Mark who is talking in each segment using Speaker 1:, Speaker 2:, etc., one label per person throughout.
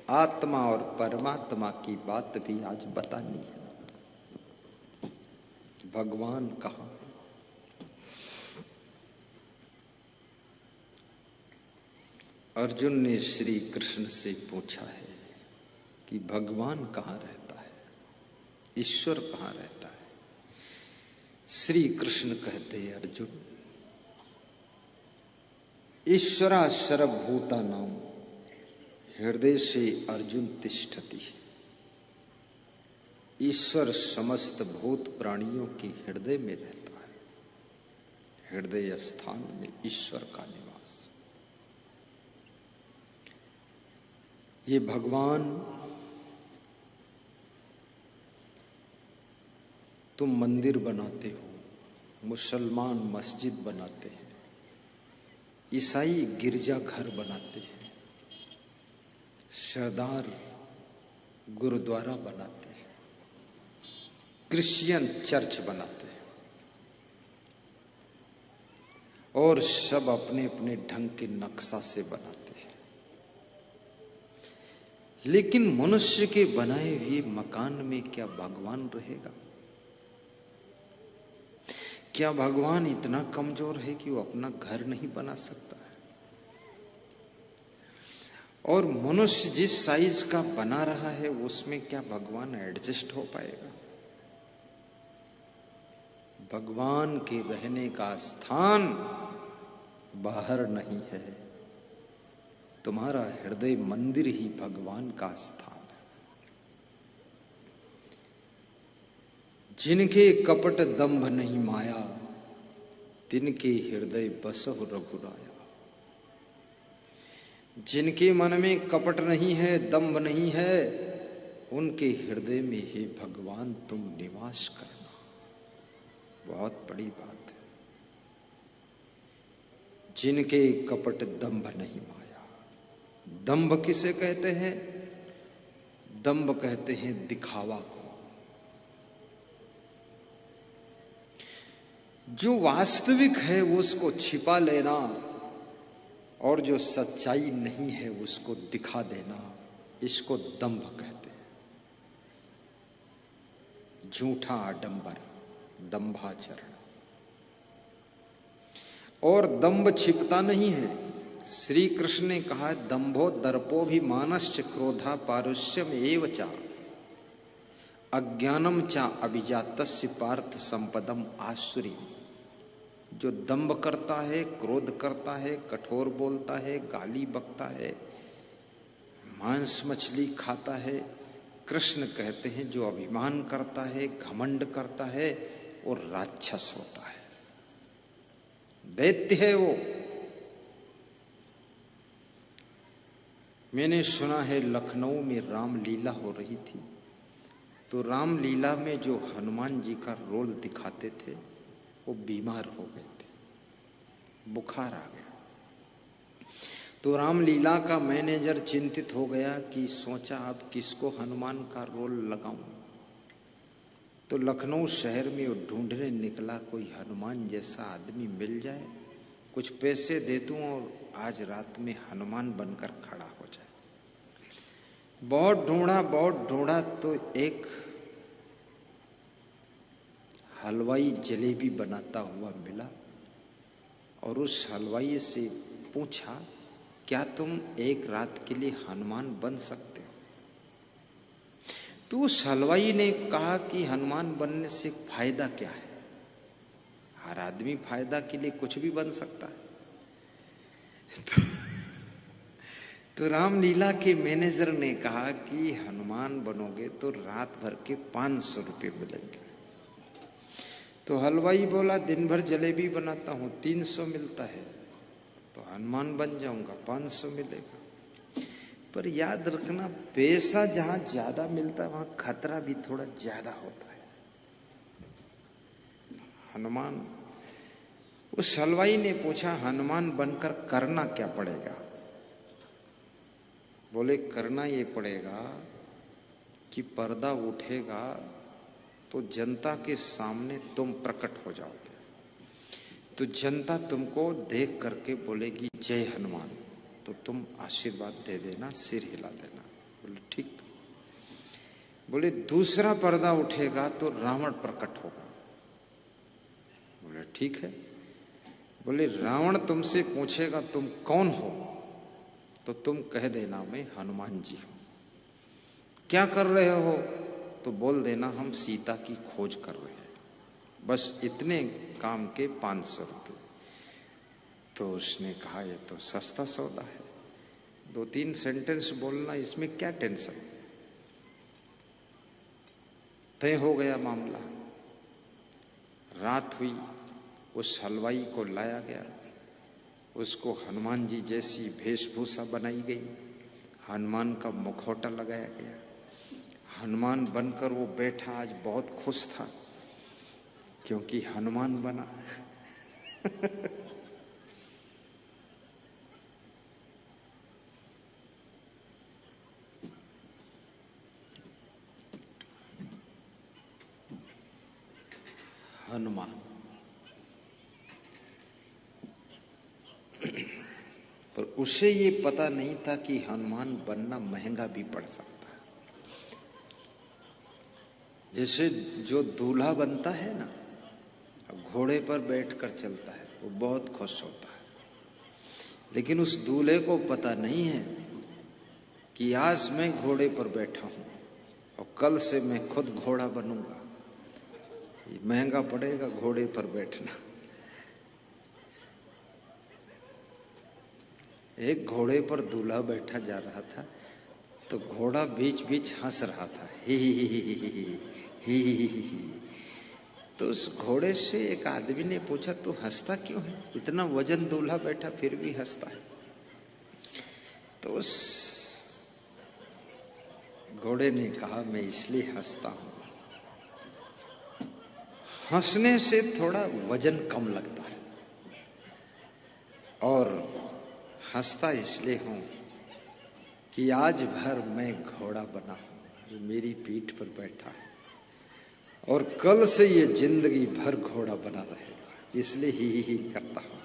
Speaker 1: आत्मा और परमात्मा की बात भी आज बतानी है कि भगवान कहाँ है। अर्जुन ने श्री कृष्ण से पूछा है कि भगवान कहाँ रहता है, ईश्वर कहाँ रहता है। श्री कृष्ण कहते हैं, अर्जुन, ईश्वरा सर्वभूतानां हृदय से अर्जुन तिष्ठति। ईश्वर समस्त भूत प्राणियों के हृदय में रहता है। हृदय स्थान में ईश्वर का निवास। ये भगवान, तुम मंदिर बनाते हो, मुसलमान मस्जिद बनाते हैं, ईसाई गिरजा घर बनाते हैं, सरदार गुरुद्वारा बनाते हैं, क्रिश्चियन चर्च बनाते हैं, और सब अपने अपने ढंग के नक्शा से बनाते हैं। लेकिन मनुष्य के बनाए हुए मकान में क्या भगवान रहेगा? क्या भगवान इतना कमजोर है कि वो अपना घर नहीं बना सकता है? और मनुष्य जिस साइज का बना रहा है उसमें क्या भगवान एडजस्ट हो पाएगा? भगवान के रहने का स्थान बाहर नहीं है, तुम्हारा हृदय मंदिर ही भगवान का स्थान है। जिनके कपट दंभ नहीं माया, तिनके हृदय बसहु रघुराया। जिनके मन में कपट नहीं है, दंभ नहीं है, उनके हृदय में ही भगवान तुम निवास करना। बहुत बड़ी बात है। जिनके कपट दंभ नहीं माया। दंभ किसे कहते हैं? दंभ कहते हैं दिखावा को। जो वास्तविक है उसको छिपा लेना, और जो सच्चाई नहीं है उसको दिखा देना, इसको दंभ कहते हैं। झूठा आडंबर, दंभाचरण। और दंभ छिपता नहीं है। श्री कृष्ण ने कहा, दंभो दर्पो भी मानश्च क्रोधा पारुष्यम एव चा अज्ञानम चा अभिजातस्य पार्थ संपदम आसुरी। जो दंभ करता है, क्रोध करता है, कठोर बोलता है, गाली बकता है, मांस मछली खाता है, कृष्ण कहते हैं जो अभिमान करता है, घमंड करता है, वो राक्षस होता है, दैत्य है वो। मैंने सुना है लखनऊ में रामलीला हो रही थी, तो रामलीला में जो हनुमान जी का रोल दिखाते थे वो बीमार हो गए थे, बुखार आ गया। तो रामलीला का मैनेजर चिंतित हो गया कि सोचा अब किसको हनुमान का रोल लगाऊं। तो लखनऊ शहर में वो ढूंढने निकला, कोई हनुमान जैसा आदमी मिल जाए, कुछ पैसे दे दूं और आज रात में हनुमान बनकर खड़ा हो जाए। बहुत ढूंढा तो एक हलवाई जलेबी बनाता हुआ मिला, और उस हलवाई से पूछा, क्या तुम एक रात के लिए हनुमान बन सकते हो? तो उस हलवाई ने कहा कि हनुमान बनने से फायदा क्या है? हर आदमी फायदा के लिए कुछ भी बन सकता है। तो रामलीला के मैनेजर ने कहा कि हनुमान बनोगे तो रात भर के 500 रुपये मिलेंगे। तो हलवाई बोला, दिन भर जलेबी बनाता हूँ, 300 मिलता है, तो हनुमान बन जाऊंगा, 500 मिलेगा। पर याद रखना, पैसा जहां ज्यादा मिलता है वहां खतरा भी थोड़ा ज्यादा होता है। हनुमान, उस हलवाई ने पूछा, हनुमान बनकर करना क्या पड़ेगा? बोले, करना ये पड़ेगा कि पर्दा उठेगा तो जनता के सामने तुम प्रकट हो जाओगे, तो जनता तुमको देख करके बोलेगी जय हनुमान, तो तुम आशीर्वाद दे देना, सिर हिला देना। बोले ठीक। बोले दूसरा पर्दा उठेगा तो रावण प्रकट होगा। बोले ठीक है। बोले रावण तुमसे पूछेगा तुम कौन हो, तो तुम कह देना मैं हनुमान जी हूं। क्या कर रहे हो, तो बोल देना हम सीता की खोज कर रहे हैं। बस इतने काम के 500 रुपये। तो उसने कहा ये तो सस्ता सौदा है, 2-3 सेंटेंस बोलना, इसमें क्या टेंशन। तय हो गया मामला। रात हुई, उस हलवाई को लाया गया, उसको हनुमान जी जैसी वेशभूषा बनाई गई, हनुमान का मुखौटा लगाया गया, हनुमान बनकर वो बैठा। आज बहुत खुश था क्योंकि हनुमान बना। हनुमान। पर उसे ये पता नहीं था कि हनुमान बनना महंगा भी पड़ सकता है। जैसे जो दूल्हा बनता है ना, अब घोड़े पर बैठकर चलता है, वो बहुत खुश होता है। लेकिन उस दूल्हे को पता नहीं है कि आज मैं घोड़े पर बैठा हूं और कल से मैं खुद घोड़ा बनूंगा। ये महंगा पड़ेगा घोड़े पर बैठना। एक घोड़े पर दूल्हा बैठा जा रहा था, तो घोड़ा बीच बीच हंस रहा था, ही ही ही ही ही ही ही ही। तो उस घोड़े से एक आदमी ने पूछा तू हंसता क्यों है, इतना वजन दूल्हा बैठा फिर भी हंसता है। तो उस घोड़े ने कहा मैं इसलिए हंसता हूं, हंसने से थोड़ा वजन कम लगता है, और हंसता इसलिए हूं कि आज भर मैं घोड़ा बना हूं, ये मेरी पीठ पर बैठा है, और कल से ये जिंदगी भर घोड़ा बना रहेगा, इसलिए ही करता हूं।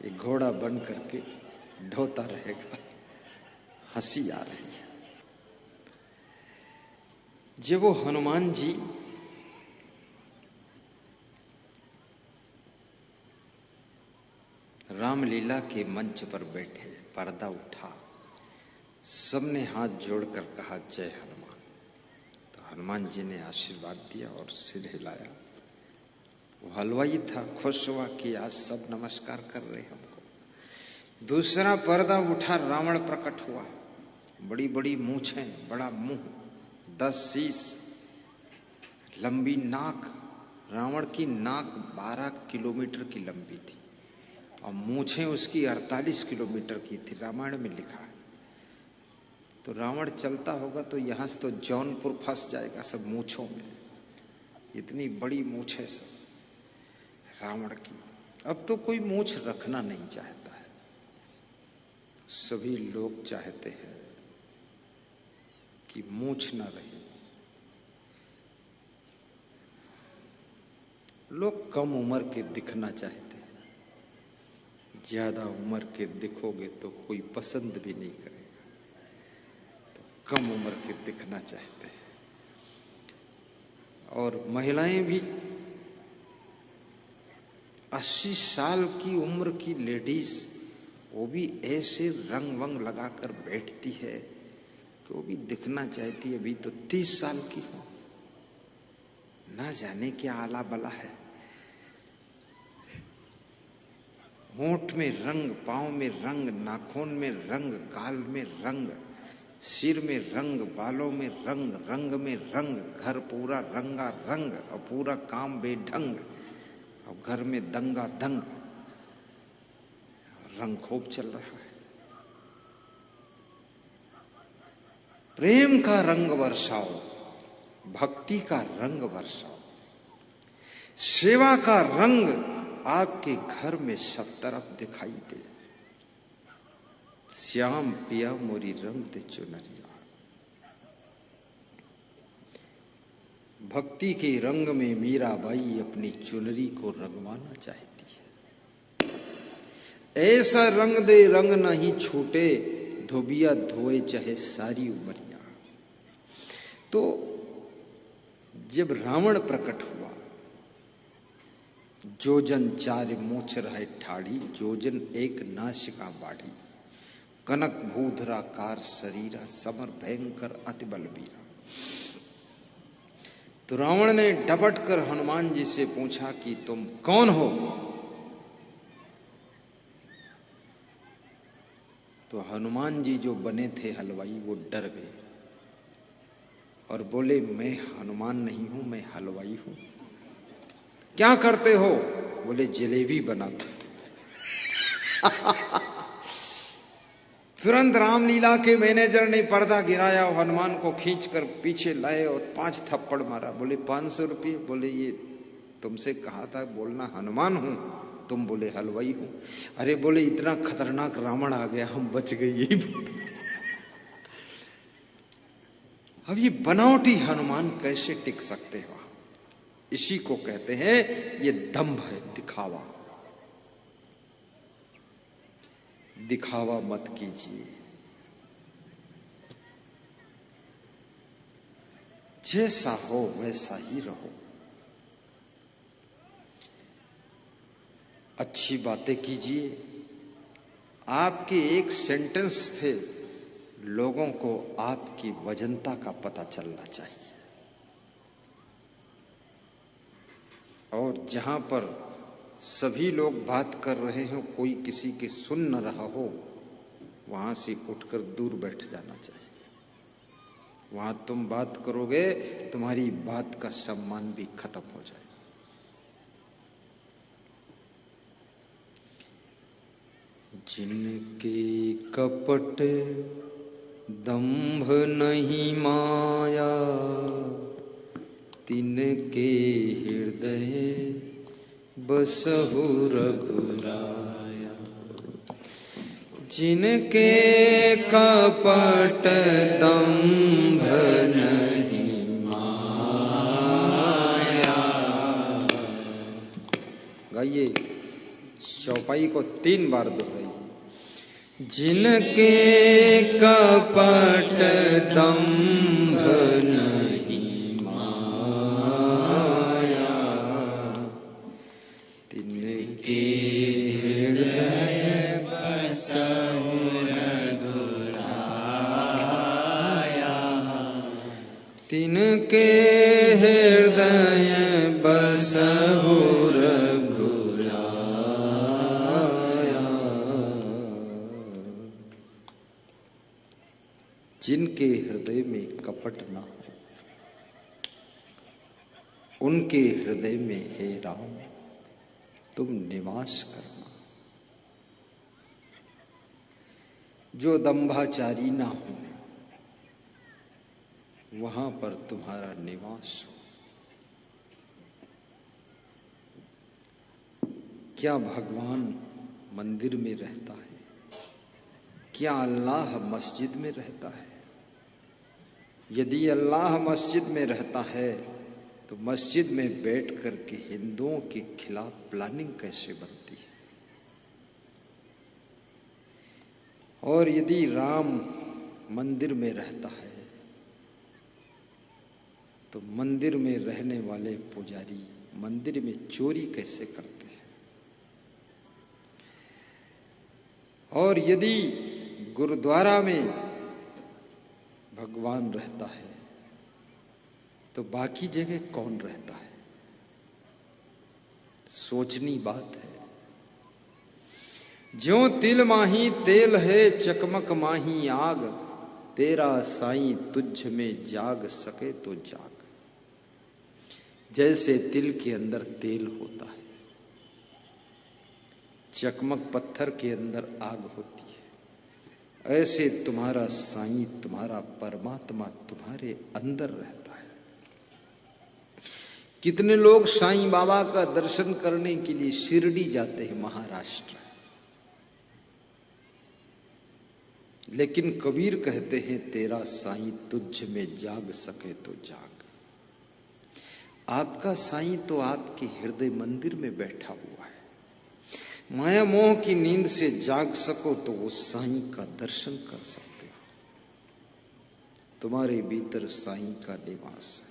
Speaker 1: ये घोड़ा बन करके ढोता रहेगा। हंसी आ रही है। जब वो हनुमान जी रामलीला के मंच पर बैठे, पर्दा उठा, सबने हाथ जोड़कर कहा जय हनुमान। तो हनुमान जी ने आशीर्वाद दिया और सिर हिलाया। वो हलवाई था, खुश हुआ कि आज सब नमस्कार कर रहे हमको। दूसरा पर्दा उठा, रावण प्रकट हुआ। बड़ी बड़ी मूछें, बड़ा मुंह, 10 शीश, लंबी नाक। रावण की नाक 12 किलोमीटर की लंबी थी और मूछें उसकी 48 किलोमीटर की थी, रामायण में लिखा है। तो रावण चलता होगा तो यहां से तो जौनपुर फंस जाएगा सब मूछों में, इतनी बड़ी मूछ है सब रावण की। अब तो कोई मूछ रखना नहीं चाहता है, सभी लोग चाहते हैं कि मूछ ना रहे। लोग कम उम्र के दिखना चाहते हैं, ज्यादा उम्र के दिखोगे तो कोई पसंद भी नहीं करेगा, तो कम उम्र के दिखना चाहते हैं। और महिलाएं भी 80 साल की उम्र की लेडीज, वो भी ऐसे रंग वंग लगाकर बैठती है कि वो भी दिखना चाहती है अभी तो 30 साल की हो, ना जाने क्या आला बला है। होंठ में रंग, पांव में रंग, नाखून में रंग, गाल में रंग, सिर में रंग, बालों में रंग, रंग में रंग, घर पूरा रंगा रंग और पूरा काम बेढंग, और घर में दंगा दंग, रंग खूब चल रहा है। प्रेम का रंग वर्षाओ, भक्ति का रंग वर्षाओ, सेवा का रंग आपके घर में सब तरफ दिखाई दे। श्याम पिया मोरी रंगते चुनरिया। भक्ति के रंग में मीराबाई अपनी चुनरी को रंगवाना चाहती है। ऐसा रंग दे रंग नहीं छूटे, धोबिया धोए चाहे सारी उमरिया। तो जब रावण प्रकट हुआ, जोजन चार मूछ रहे ठाड़ी, जोजन एक नासिका बाढ़ी, कनक भूधराकार शरीरा, समर भयंकर अति बलबीरा। तो रावण ने डपट कर हनुमान जी से पूछा कि तुम कौन हो? तो हनुमान जी जो बने थे हलवाई, वो डर गए और बोले, मैं हनुमान नहीं हूं, मैं हलवाई हूं। क्या करते हो? बोले, जलेबी बनाता। तुरंत रामलीला के मैनेजर ने पर्दा गिराया और हनुमान को खींचकर पीछे लाए और 5 थप्पड़ मारा। बोले, 500 रुपये। बोले, ये तुमसे कहा था बोलना हनुमान हूं, तुम बोले हलवाई हूं। अरे बोले, इतना खतरनाक रावण आ गया, हम बच गए, यही बहुत। अब ये बनावटी हनुमान कैसे टिक सकते हो? इसी को कहते हैं ये दंभ है, दिखावा। दिखावा मत कीजिए। जैसा हो वैसा ही रहो। अच्छी बातें कीजिए। आपके एक सेंटेंस थे, लोगों को आपकी वजनता का पता चलना चाहिए। और जहां पर सभी लोग बात कर रहे हो, कोई किसी के सुन न रहा हो, वहां से उठकर दूर बैठ जाना चाहिए। वहां तुम बात करोगे, तुम्हारी बात का सम्मान भी खत्म हो जाए। जिनके कपट दंभ नहीं माया, तिनके हृदय बसहु रघुराया। जिनके कपट दंभ नहीं माया। गाइए, चौपाई को 3 बार दोहराइए। जिनके कपट दंभ नहीं माया, तिनके हृदय बसहु रघुराया। तिनके हृदय बसहु जिनके हृदय में कपट न हो, उनके हृदय में हे राम तुम निवास करना। जो दंभाचारी ना हो, वहां पर तुम्हारा निवास हो। क्या भगवान मंदिर में रहता है? क्या अल्लाह मस्जिद में रहता है? यदि अल्लाह मस्जिद में रहता है तो मस्जिद में बैठ कर के हिंदुओं के खिलाफ प्लानिंग कैसे बनती है? और यदि राम मंदिर में रहता है तो मंदिर में रहने वाले पुजारी मंदिर में चोरी कैसे करते हैं? और यदि गुरुद्वारा में भगवान रहता है तो बाकी जगह कौन रहता है? सोचनी बात है। ज्यों तिल माही तेल है, चकमक माही आग, तेरा साईं तुझ में जाग सके तो जाग। जैसे तिल के अंदर तेल होता है, चकमक पत्थर के अंदर आग होती है, ऐसे तुम्हारा साईं, तुम्हारा परमात्मा तुम्हारे अंदर रहता है। कितने लोग साईं बाबा का दर्शन करने के लिए शिरडी जाते हैं, महाराष्ट्र, लेकिन कबीर कहते हैं तेरा साईं तुझ में जाग सके तो जाग। आपका साईं तो आपके हृदय मंदिर में बैठा हुआ है। माया मोह की नींद से जाग सको तो उस साईं का दर्शन कर सकते हो। तुम्हारे भीतर साईं का निवास है।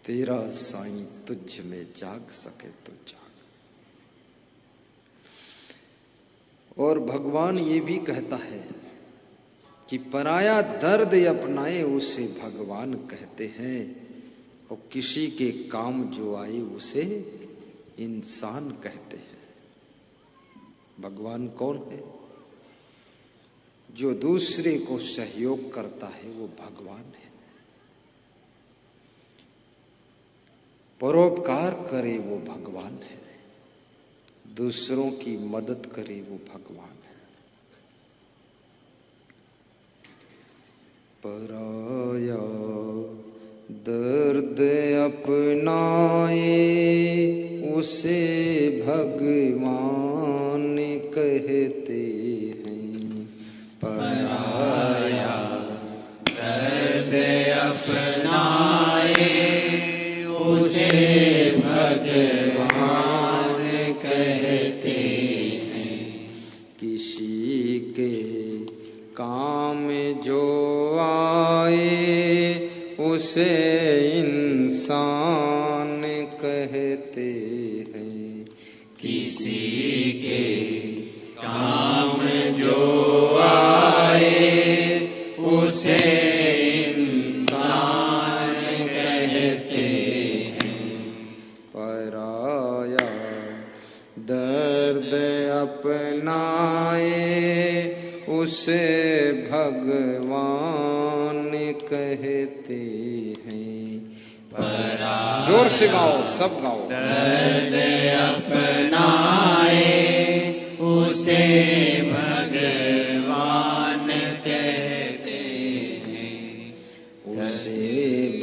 Speaker 1: तेरा साईं तुझ में जाग सके तो जाग। और भगवान ये भी कहता है कि पराया दर्द अपनाए उसे भगवान कहते हैं, और किसी के काम जो आए उसे इंसान कहते हैं। भगवान कौन है? जो दूसरे को सहयोग करता है वो भगवान है। परोपकार करे वो भगवान है। दूसरों की मदद करे वो भगवान है। पराया दर्द अपनाए उसे भगवान कहते हैं। पराया दर्द अपनाए उसे भगवान कहते हैं। किसी के काम जो आए उसे इंसान कहते हैं। किसी के काम जो आए उसे इंसान कहते हैं। पराया दर्द अपनाए उसे भगवान कहते हैं। जोर से गाओ, सब गाओ। दर्द अपनाए उसे भगवान कहते हैं। उसे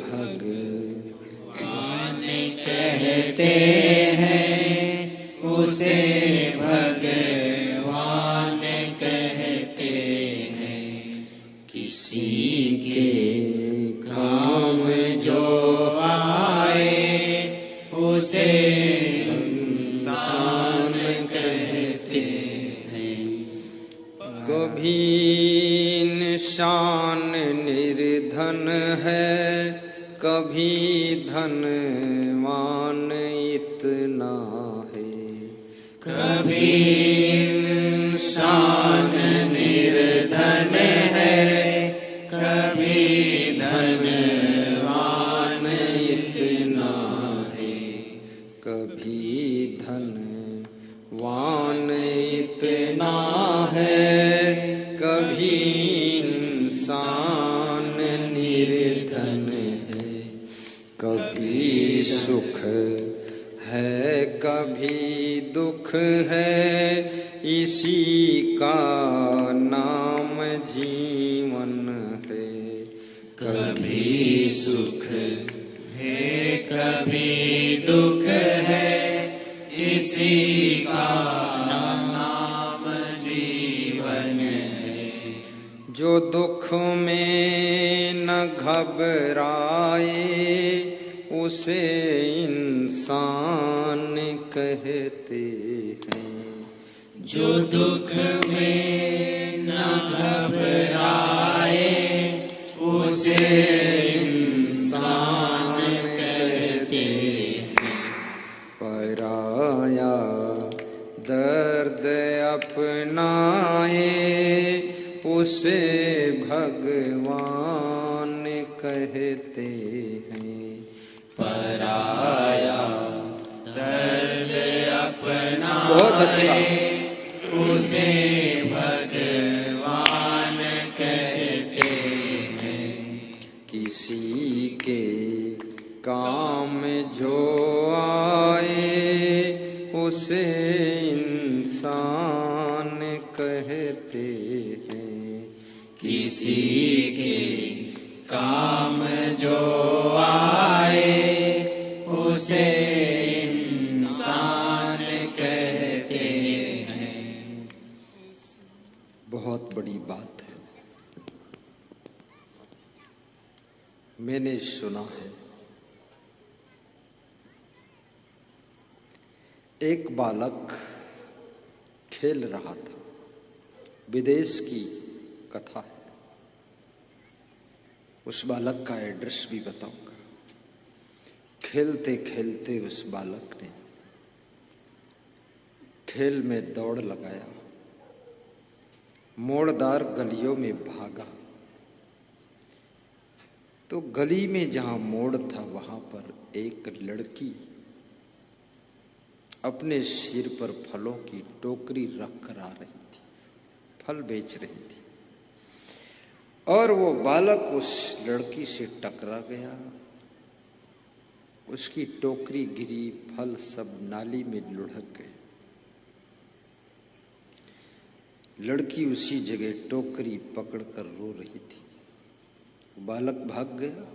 Speaker 1: भगवान कहते हैं। उसे भगवान कहते हैं। किसी के काम जो आए उसे इंसान कहते हैं। कभी इंसान निर्धन है, कभी धनवान इतना है। कभी इंसान निर्धन है, कभी धनवान इतना है। कभी धनवान इतना है, कभी इंसान निर्धन है। कभी सुख है, कभी दुख है, इसी का नाम जीवन है। कभी सुख है, कभी दुख है, इसी का नाम जीवन है। जो दुख में न घबराए उसे इंसान कहते हैं। जो दुख में न घबराए उसे इंसान कहते हैं। पराया दर्द अपनाए उसे भगवान कहते हैं। पराया दर्द अपनाए बहुत अच्छा उसे भगवान कहते हैं। किसी के काम जो आए उसे इंसान कहते हैं। किसी के काम जो आए उसे इंसान कहते हैं। बहुत बड़ी बात है। मैंने सुना है एक बालक खेल रहा था। विदेश की कथा है। उस बालक का एड्रेस भी बताऊंगा। खेलते खेलते उस बालक ने खेल में दौड़ लगाया, मोड़दार गलियों में भागा, तो गली में जहां मोड़ था वहां पर एक लड़की अपने सिर पर फलों की टोकरी रख कर आ रही थी, फल बेच रही थी। और वो बालक उस लड़की से टकरा गया, उसकी टोकरी गिरी, फल सब नाली में लुढ़क गए। लड़की उसी जगह टोकरी पकड़कर रो रही थी। बालक भाग गया।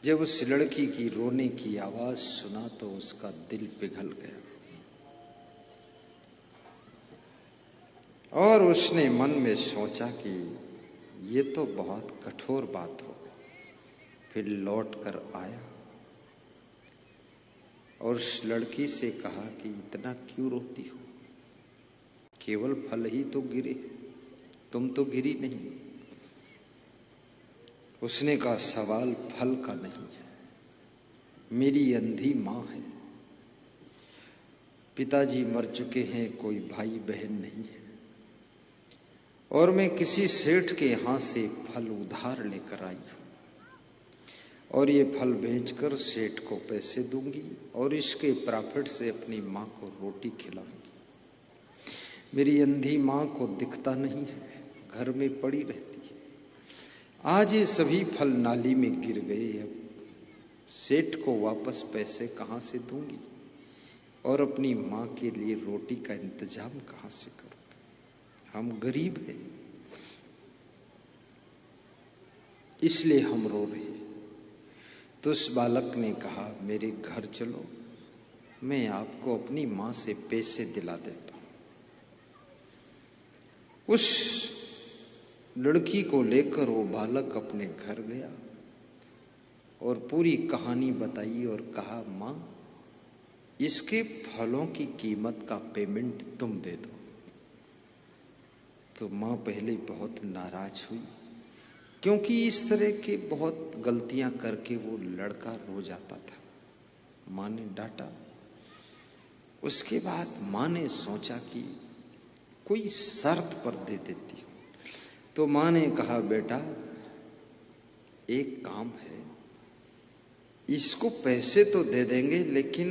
Speaker 1: जब उस लड़की की रोने की आवाज सुना तो उसका दिल पिघल गया और उसने मन में सोचा कि ये तो बहुत कठोर बात हो गई। फिर लौट कर आया और उस लड़की से कहा कि इतना क्यों रोती हो, केवल फल ही तो गिरे, तुम तो गिरी नहीं। उसने कहा सवाल फल का नहीं है, मेरी अंधी माँ है, पिताजी मर चुके हैं, कोई भाई बहन नहीं है, और मैं किसी सेठ के यहाँ से फल उधार लेकर आई हूँ और ये फल बेचकर सेठ को पैसे दूंगी और इसके प्रॉफिट से अपनी माँ को रोटी खिलाऊंगी। मेरी अंधी माँ को दिखता नहीं है, घर में पड़ी रहती है। आज ये सभी फल नाली में गिर गए, अब सेठ को वापस पैसे कहाँ से दूंगी और अपनी माँ के लिए रोटी का इंतजाम कहाँ से करूँगी। हम गरीब हैं, इसलिए हम रो रहे हैं। तो उस बालक ने कहा मेरे घर चलो, मैं आपको अपनी माँ से पैसे दिला देता हूँ। उस लड़की को लेकर वो बालक अपने घर गया और पूरी कहानी बताई और कहा माँ इसके फलों की कीमत का पेमेंट तुम दे दो। तो माँ पहले बहुत नाराज हुई, क्योंकि इस तरह के बहुत गलतियां करके वो लड़का रो जाता था। माँ ने डांटा। उसके बाद माँ ने सोचा कि कोई शर्त पर दे देती हूँ। तो माँ ने कहा बेटा एक काम है, इसको पैसे तो दे देंगे लेकिन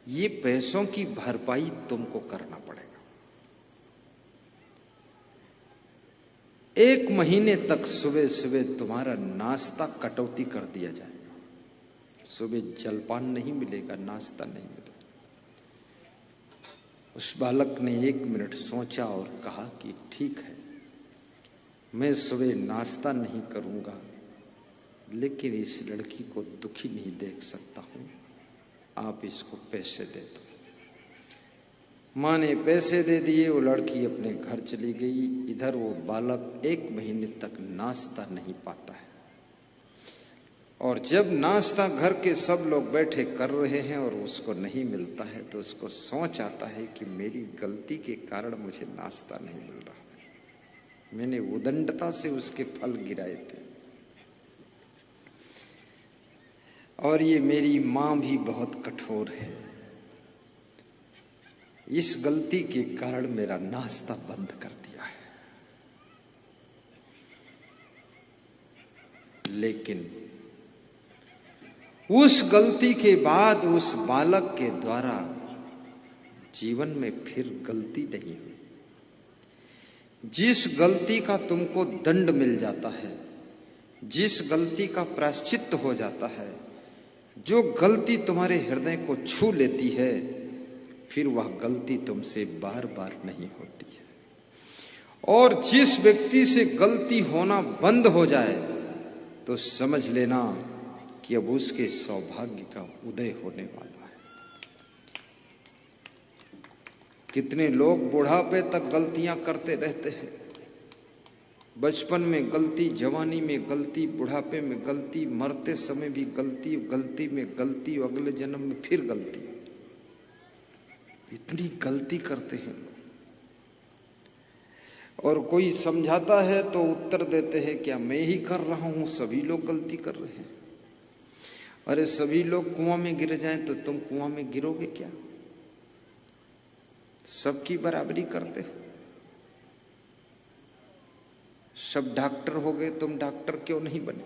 Speaker 1: ये पैसों की भरपाई तुमको करना पड़ेगा। 1 महीने तक सुबह सुबह तुम्हारा नाश्ता कटौती कर दिया जाएगा। सुबह जलपान नहीं मिलेगा, नाश्ता नहीं मिलेगा। उस बालक ने 1 मिनट सोचा और कहा कि ठीक है, मैं सुबह नाश्ता नहीं करूंगा, लेकिन इस लड़की को दुखी नहीं देख सकता हूं, आप इसको पैसे दे दो। माँ ने पैसे दे दिए, वो लड़की अपने घर चली गई। इधर वो बालक 1 महीने तक नाश्ता नहीं पाता है और जब नाश्ता घर के सब लोग बैठे कर रहे हैं और उसको नहीं मिलता है तो उसको सोच आता है कि मेरी गलती के कारण मुझे नाश्ता नहीं मिल रहा है, मैंने उदंडता से उसके फल गिराए थे और ये मेरी माँ भी बहुत कठोर है, इस गलती के कारण मेरा नाश्ता बंद कर दिया है। लेकिन उस गलती के बाद उस बालक के द्वारा जीवन में फिर गलती नहीं हुई। जिस गलती का तुमको दंड मिल जाता है, जिस गलती का प्रायश्चित्त हो जाता है, जो गलती तुम्हारे हृदय को छू लेती है, फिर वह गलती तुमसे बार बार नहीं होती है। और जिस व्यक्ति से गलती होना बंद हो जाए तो समझ लेना कि अब उसके सौभाग्य का उदय होने वाला है। कितने लोग बुढ़ापे तक गलतियां करते रहते हैं, बचपन में गलती, जवानी में गलती, बुढ़ापे में गलती, मरते समय भी गलती, गलती में गलती, अगले जन्म में फिर गलती। इतनी गलती करते हैं लोग। और कोई समझाता है तो उत्तर देते हैं क्या मैं ही कर रहा हूं, सभी लोग गलती कर रहे हैं। अरे सभी लोग कुआं में गिर जाएं तो तुम कुआं में गिरोगे क्या? सबकी बराबरी करते हो। सब डॉक्टर हो गए, तुम डॉक्टर क्यों नहीं बने?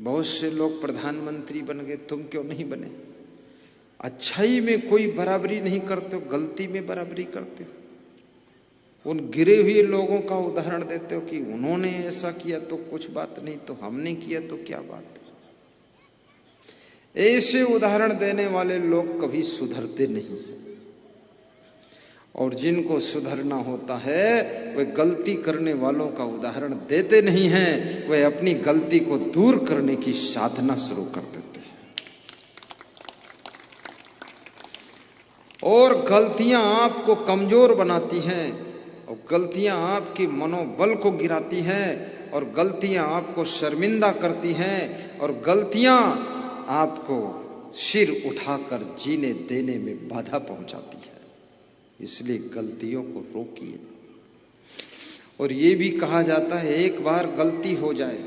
Speaker 1: बहुत से लोग प्रधानमंत्री बन गए, तुम क्यों नहीं बने? अच्छाई में कोई बराबरी नहीं करते हो, गलती में बराबरी करते हो। उन गिरे हुए लोगों का उदाहरण देते हो कि उन्होंने ऐसा किया तो कुछ बात नहीं, तो हमने किया तो क्या बात है। ऐसे उदाहरण देने वाले लोग कभी सुधरते नहीं। और जिनको सुधरना होता है वे गलती करने वालों का उदाहरण देते नहीं हैं, वे अपनी गलती को दूर करने की साधना शुरू कर देते हैं। और गलतियां आपको कमजोर बनाती हैं, और गलतियां आपके मनोबल को गिराती हैं, और गलतियां आपको शर्मिंदा करती हैं, और गलतियां आपको सिर उठाकर जीने देने में बाधा पहुंचाती है। इसलिए गलतियों को रोकिए। और ये भी कहा जाता है एक बार गलती हो जाए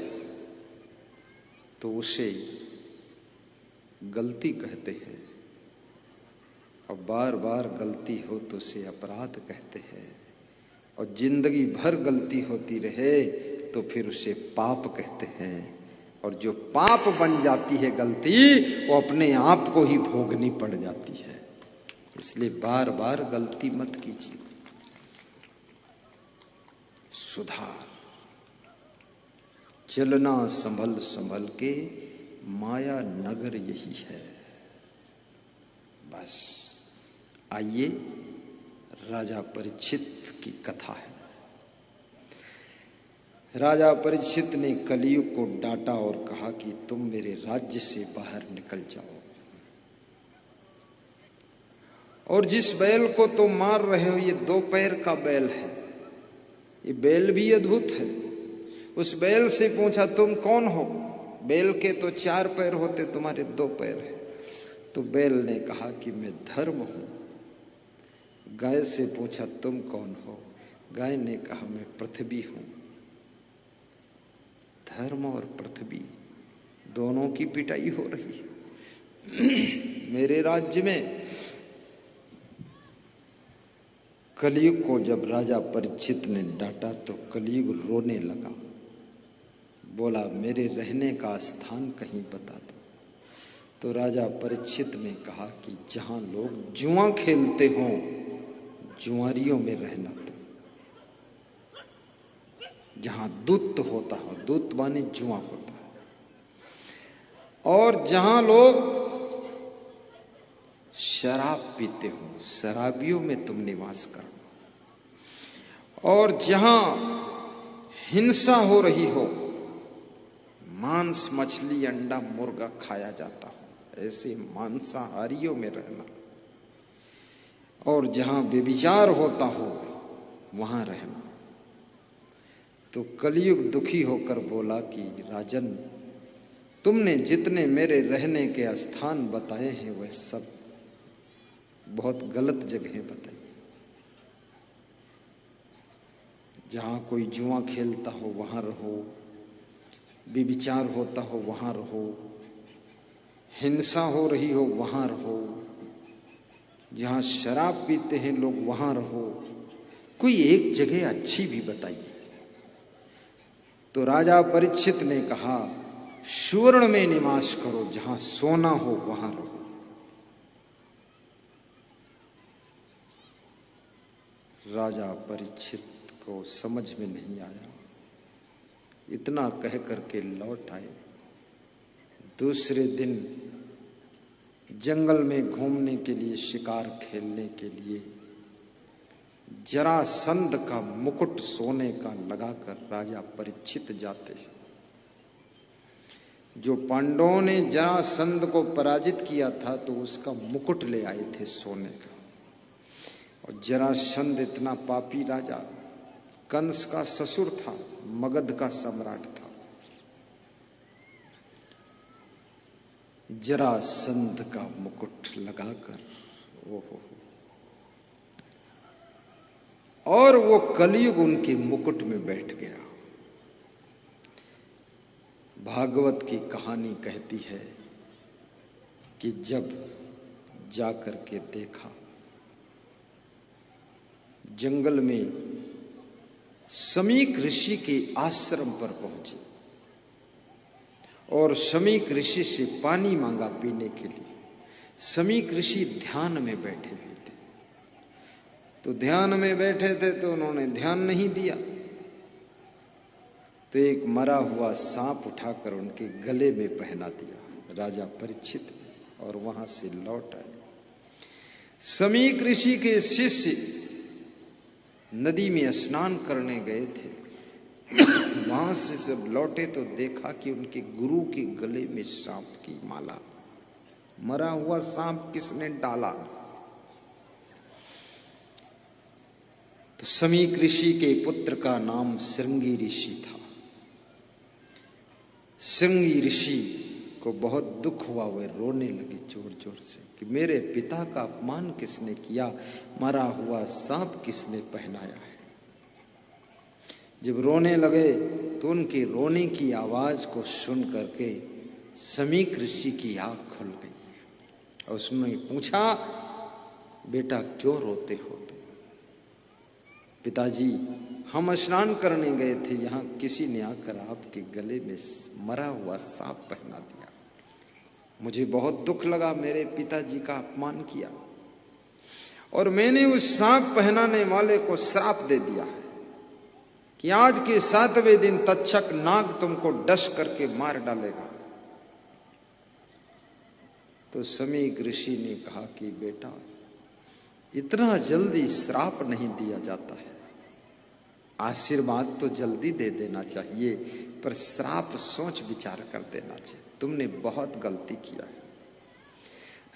Speaker 1: तो उसे गलती कहते हैं, और बार बार गलती हो तो उसे अपराध कहते हैं, और जिंदगी भर गलती होती रहे तो फिर उसे पाप कहते हैं। और जो पाप बन जाती है गलती, वो अपने आप को ही भोगनी पड़ जाती है। इसलिए बार बार गलती मत कीजिए। सुधार, चलना संभल संभल के, माया नगर यही है। बस आइए, राजा परीक्षित की कथा है। राजा परीक्षित ने कलयुग को डांटा और कहा कि तुम मेरे राज्य से बाहर निकल जाओ, और जिस बैल को तुम मार रहे हो ये 2 पैर का बैल है। ये बैल भी अद्भुत है। उस बैल से पूछा तुम कौन हो? बैल के तो 4 पैर होते, तुम्हारे 2 पैर हैं। तो बैल ने कहा कि मैं धर्म हूं। गाय से पूछा तुम कौन हो? गाय ने कहा मैं पृथ्वी हूं। धर्म और पृथ्वी दोनों की पिटाई हो रही है। मेरे राज्य में कलयुग को जब राजा परीक्षित ने डांटा तो कलयुग रोने लगा। बोला मेरे रहने का स्थान कहीं बता दो। तो राजा परीक्षित ने कहा कि जहां लोग जुआ खेलते हों, जुआरियों में रहना तुम। जहां दूत होता हो, दूत माने जुआ होता है, और जहां लोग शराब पीते हो, शराबियों में तुम निवास करना। और जहां हिंसा हो रही हो, मांस मछली अंडा मुर्गा खाया जाता हो, ऐसे मांसाहारियों में रहना। और जहां व्यभिचार होता हो वहां रहना। तो कलयुग दुखी होकर बोला कि राजन, तुमने जितने मेरे रहने के स्थान बताए हैं वह सब बहुत गलत जगह बताई। जहां कोई जुआ खेलता हो वहां रहो, व्यभिचार होता हो वहां रहो, हिंसा हो रही हो वहां रहो, जहां शराब पीते हैं लोग वहां रहो। कोई एक जगह अच्छी भी बताइए। तो राजा परीक्षित ने कहा सुवर्ण में निवास करो, जहां सोना हो वहां रहो। राजा परीक्षित को समझ में नहीं आया। इतना कह करके लौट आए। दूसरे दिन जंगल में घूमने के लिए, शिकार खेलने के लिए जरासंध का मुकुट सोने का लगाकर राजा परीक्षित जाते हैं। जो पांडवों ने जरासंध को पराजित किया था तो उसका मुकुट ले आए थे सोने का। और जरासंध इतना पापी राजा, कंस का ससुर था, मगध का सम्राट था। जरासंध का मुकुट लगाकर, ओहो, और वो कलयुग उनके मुकुट में बैठ गया। भागवत की कहानी कहती है कि जब जाकर के देखा, जंगल में शमीक ऋषि के आश्रम पर पहुंचे और शमीक ऋषि से पानी मांगा पीने के लिए। शमीक ऋषि ध्यान में बैठे हुए थे, तो ध्यान में बैठे थे तो उन्होंने ध्यान नहीं दिया, तो एक मरा हुआ सांप उठाकर उनके गले में पहना दिया राजा परीक्षित, और वहां से लौट आए। शमीक ऋषि के शिष्य नदी में स्नान करने गए थे, वहां से जब लौटे तो देखा कि उनके गुरु के गले में सांप की माला। मरा हुआ सांप किसने डाला? तो शमीक ऋषि के पुत्र का नाम श्रृंगी ऋषि था। श्रृंगी ऋषि को बहुत दुख हुआ, वे रोने लगे जोर जोर से कि मेरे पिता का अपमान किसने किया, मरा हुआ सांप किसने पहनाया है। जब रोने लगे तो उनके रोने की आवाज को सुन करके शमीक ऋषि की आंख खुल गई और उसने पूछा, बेटा क्यों रोते हो तुम? पिताजी, हम स्नान करने गए थे, यहाँ किसी ने आकर आपके गले में मरा हुआ सांप पहना दिया। मुझे बहुत दुख लगा, मेरे पिताजी का अपमान किया और मैंने उस सांप पहनाने वाले को श्राप दे दिया है कि आज के 7वें दिन तक्षक नाग तुमको डस करके मार डालेगा। तो शमीक ऋषि ने कहा कि बेटा, इतना जल्दी श्राप नहीं दिया जाता है, आशीर्वाद तो जल्दी दे देना चाहिए, पर श्राप सोच विचार कर देना चाहिए। तुमने बहुत गलती किया है।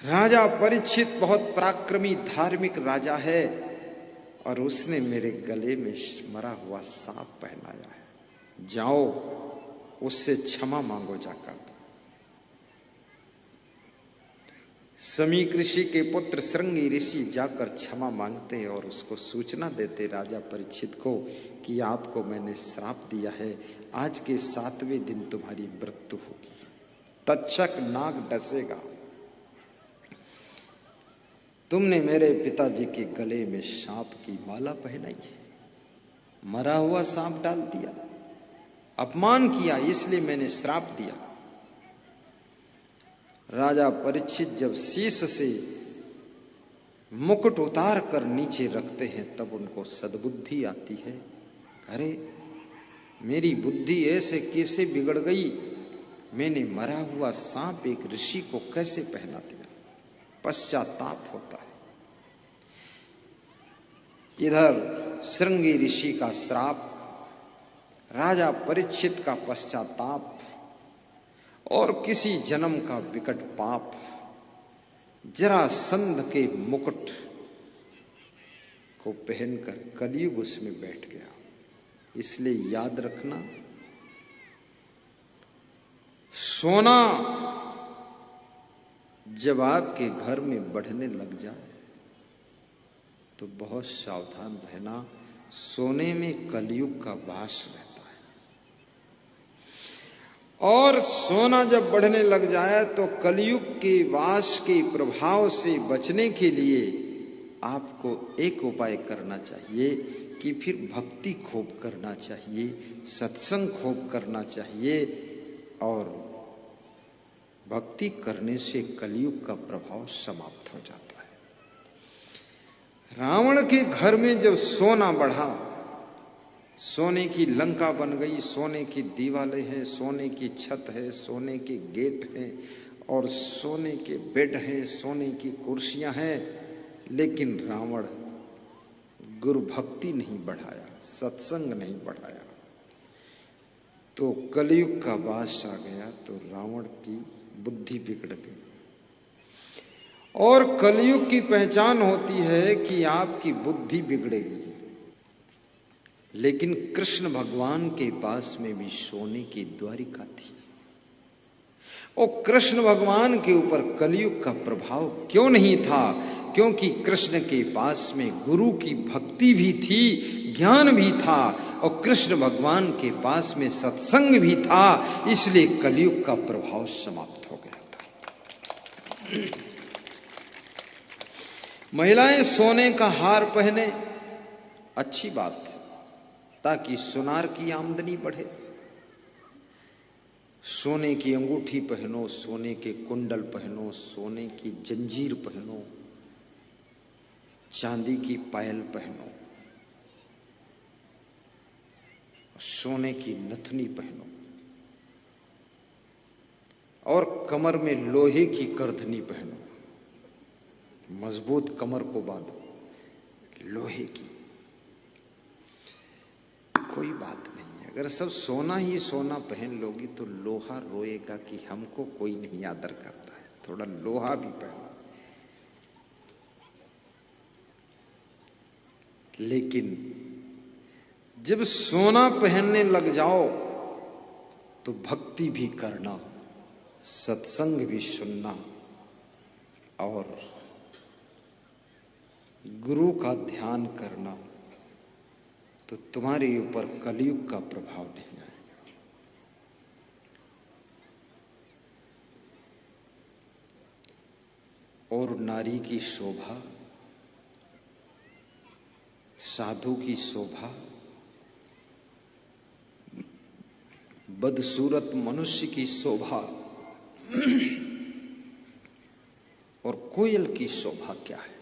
Speaker 1: राजा परीक्षित बहुत पराक्रमी धार्मिक राजा है और उसने मेरे गले में मरा हुआ सांप पहनाया है। जाओ उससे क्षमा मांगो जाकर। शमीक ऋषि के पुत्र श्रृंगी ऋषि जाकर क्षमा मांगते और उसको सूचना देते राजा परीक्षित को कि आपको मैंने श्राप दिया है, आज के 7वें दिन तुम्हारी मृत्यु होगी, तक्षक नाग डसेगा। तुमने मेरे पिताजी के गले में सांप की माला पहनाई है, मरा हुआ सांप डाल दिया, अपमान किया, इसलिए मैंने श्राप दिया। राजा परीक्षित जब शीश से मुकुट उतार कर नीचे रखते हैं तब उनको सद्बुद्धि आती है। अरे मेरी बुद्धि ऐसे कैसे बिगड़ गई, मैंने मरा हुआ सांप एक ऋषि को कैसे पहना दिया। पश्चाताप होता है। इधर श्रृंगी ऋषि का श्राप, राजा परीक्षित का पश्चाताप और किसी जन्म का विकट पाप, जरासंध के मुकुट को पहनकर कलयुग उसमें बैठ गया। इसलिए याद रखना, सोना जब आपके घर में बढ़ने लग जाए तो बहुत सावधान रहना, सोने में कलयुग का वास रहता है। और सोना जब बढ़ने लग जाए तो कलयुग के वास के प्रभाव से बचने के लिए आपको एक उपाय करना चाहिए कि फिर भक्ति खूब करना चाहिए, सत्संग खूब करना चाहिए, और भक्ति करने से कलयुग का प्रभाव समाप्त हो जाता है। रावण के घर में जब सोना बढ़ा, सोने की लंका बन गई, सोने की दीवारें हैं, सोने की छत है, सोने के गेट हैं और सोने के बेड हैं, सोने की कुर्सियां हैं, लेकिन रावण गुरु भक्ति नहीं बढ़ाया, सत्संग नहीं बढ़ाया, तो कलयुग का वास आ गया, तो रावण की बुद्धि बिगड़ गई। और कलयुग की पहचान होती है कि आपकी बुद्धि बिगड़ेगी। लेकिन कृष्ण भगवान के पास में भी सोने की द्वारिका थी, और कृष्ण भगवान के ऊपर कलयुग का प्रभाव क्यों नहीं था? क्योंकि कृष्ण के पास में गुरु की भक्ति भी थी, ज्ञान भी था, और कृष्ण भगवान के पास में सत्संग भी था, इसलिए कलयुग का प्रभाव समाप्त हो गया था। महिलाएं सोने का हार पहने, अच्छी बात है, ताकि सुनार की आमदनी बढ़े। सोने की अंगूठी पहनो, सोने के कुंडल पहनो, सोने की जंजीर पहनो, चांदी की पायल पहनो, सोने की नथनी पहनो, और कमर में लोहे की करधनी पहनो, मजबूत कमर को बांधो लोहे की। कोई बात नहीं, अगर सब सोना ही सोना पहन लोगी तो लोहा रोएगा कि हमको कोई नहीं आदर करता है, थोड़ा लोहा भी पहनो। लेकिन जब सोना पहनने लग जाओ तो भक्ति भी करना, सत्संग भी सुनना, और गुरु का ध्यान करना, तो तुम्हारे ऊपर कलयुग का प्रभाव नहीं आएगा। और नारी की शोभा, साधु की शोभा, बदसूरत मनुष्य की शोभा और कोयल की शोभा क्या है?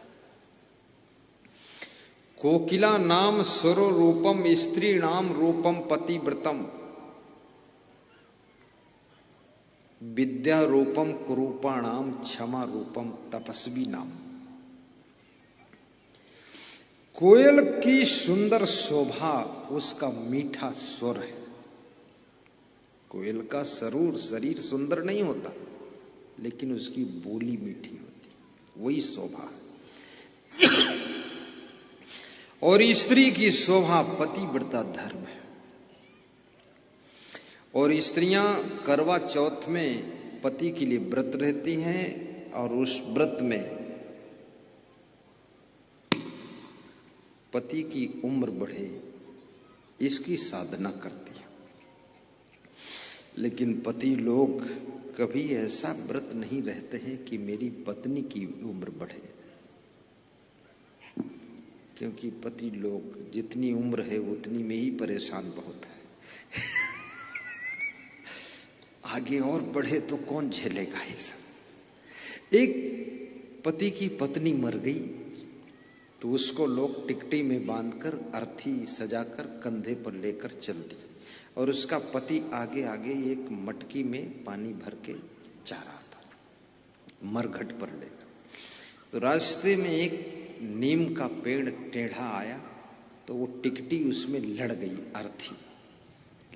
Speaker 1: कोकिला नाम स्वरो रूपम स्त्री नाम रूपम पतिव्रतम, विद्या रूपम कुरूपाणाम क्षमा रूपम तपस्वी नाम। कोयल की सुंदर शोभा उसका मीठा स्वर है। कोयल का शरीर सुंदर नहीं होता, लेकिन उसकी बोली मीठी होती, वही शोभा है। और स्त्री की शोभा पतिव्रता धर्म है। और स्त्रियां करवा चौथ में पति के लिए व्रत रहती हैं, और उस व्रत में पति की उम्र बढ़े इसकी साधना करती है। लेकिन पति लोग कभी ऐसा व्रत नहीं रहते हैं कि मेरी पत्नी की उम्र बढ़े, क्योंकि पति लोग जितनी उम्र है उतनी में ही परेशान बहुत है। आगे और बढ़े तो कौन झेलेगा ये सब। एक पति की पत्नी मर गई तो उसको लोग टिकटी में बांधकर अर्थी सजाकर कंधे पर लेकर चल दी, और उसका पति आगे आगे एक मटकी में पानी भर के जा रहा था मरघट पर लेकर। तो रास्ते में एक नीम का पेड़ टेढ़ा आया, तो वो टिकटी उसमें लड़ गई, अर्थी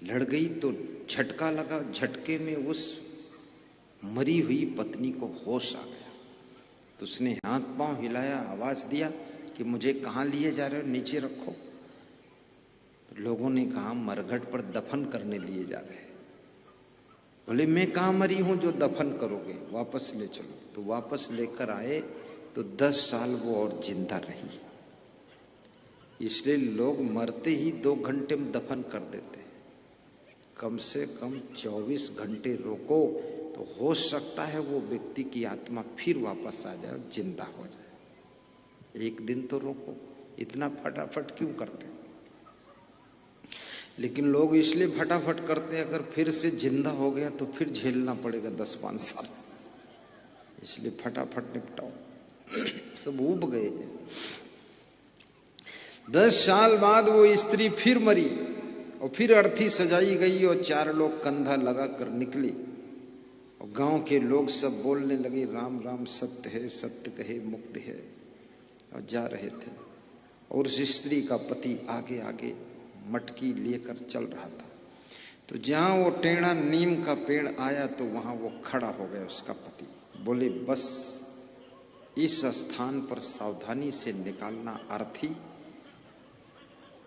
Speaker 1: लड़ गई, तो झटका लगा। झटके में उस मरी हुई पत्नी को होश आ गया। तो उसने हाथ पांव हिलाया, आवाज दिया कि मुझे कहाँ लिए जा रहे हो, नीचे रखो। तो लोगों ने कहा मरघट पर दफन करने लिए जा रहे हैं। बोले मैं कहाँ मरी हूं जो दफन करोगे, वापस ले चलो। तो वापस लेकर आए तो 10 साल वो और जिंदा रही। इसलिए लोग मरते ही 2 घंटे में दफन कर देते। कम से कम 24 घंटे रोको तो हो सकता है वो व्यक्ति की आत्मा फिर वापस आ जाए, जिंदा हो जाए। एक दिन तो रोको, इतना फटाफट क्यों करते? लेकिन लोग इसलिए फटाफट करते हैं, अगर फिर से जिंदा हो गया तो फिर झेलना पड़ेगा 10-5 साल, इसलिए फटाफट निपटाओ। सब ऊब गए। 10 साल बाद वो स्त्री फिर मरी, और फिर अर्थी सजाई गई, और 4 लोग कंधा लगा कर निकले, और गांव के लोग सब बोलने लगे राम राम सत्य है, सत्य कहे मुक्त है, और जा रहे थे। और उस स्त्री का पति आगे आगे मटकी लेकर चल रहा था। तो जहां वो टेढ़ा नीम का पेड़ आया तो वहां वो खड़ा हो गया उसका पति। बोले बस इस स्थान पर सावधानी से निकालना अर्थी,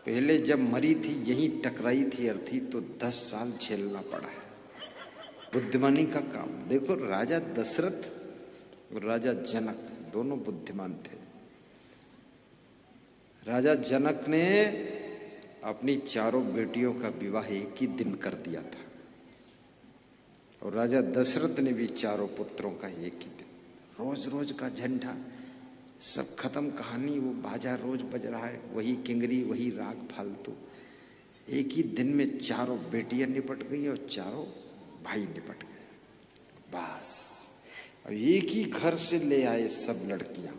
Speaker 1: पहले जब मरी थी यहीं टकराई थी अर्थी, तो 10 साल झेलना पड़ा है। बुद्धिमानी का काम देखो। राजा दशरथ और राजा जनक दोनों बुद्धिमान थे। राजा जनक ने अपनी चारों बेटियों का विवाह एक ही दिन कर दिया था और राजा दशरथ ने भी चारों पुत्रों का एक ही दिन। रोज रोज का झंडा सब खत्म, कहानी वो बाजा रोज बज रहा है, वही किंगरी वही राग फालतू। एक ही दिन में चारों बेटियां निपट गई और चारों भाई निपट गए। बस अब एक ही घर से ले आए सब लड़कियां,